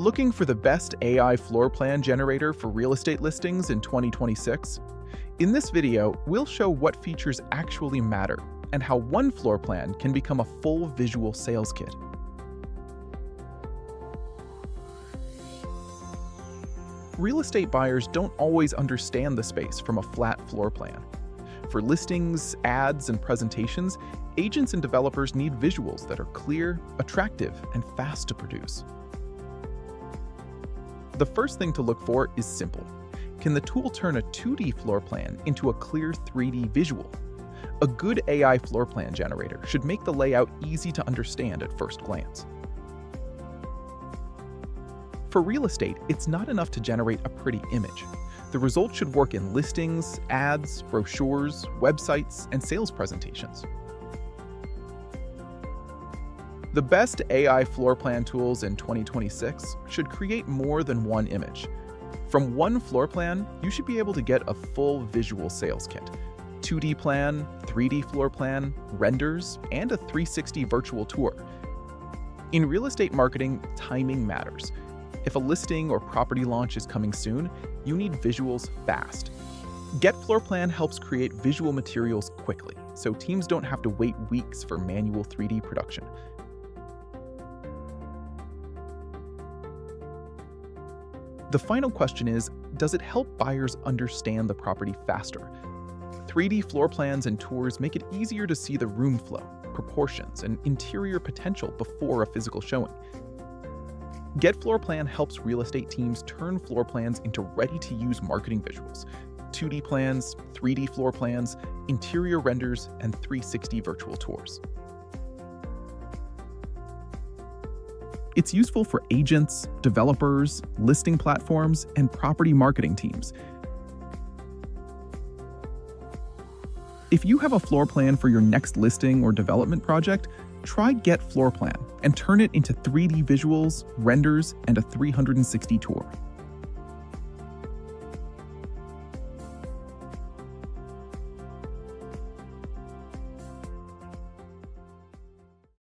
Looking for the best AI floor plan generator for real estate listings in 2026? In this video, we'll show what features actually matter and how one floor plan can become a full visual sales kit. Real estate buyers don't always understand the space from a flat floor plan. For listings, ads, and presentations, agents and developers need visuals that are clear, attractive, and fast to produce. The first thing to look for is simple. Can the tool turn a 2D floor plan into a clear 3D visual? A good AI floor plan generator should make the layout easy to understand at first glance. For real estate, it's not enough to generate a pretty image. The result should work in listings, ads, brochures, websites, and sales presentations. The best AI floor plan tools in 2026 should create more than one image. From one floor plan, you should be able to get a full visual sales kit: 2D plan, 3D floor plan, renders, and a 360 virtual tour. In real estate marketing, timing matters. If a listing or property launch is coming soon, you need visuals fast. Getfloorplan helps create visual materials quickly, so teams don't have to wait weeks for manual 3D production. The final question is, does it help buyers understand the property faster? 3D floor plans and tours make it easier to see the room flow, proportions, and interior potential before a physical showing. Getfloorplan helps real estate teams turn floor plans into ready-to-use marketing visuals: 2D plans, 3D floor plans, interior renders, and 360 virtual tours. It's useful for agents, developers, listing platforms, and property marketing teams. If you have a floor plan for your next listing or development project, try Getfloorplan and turn it into 3D visuals, renders, and a 360 tour.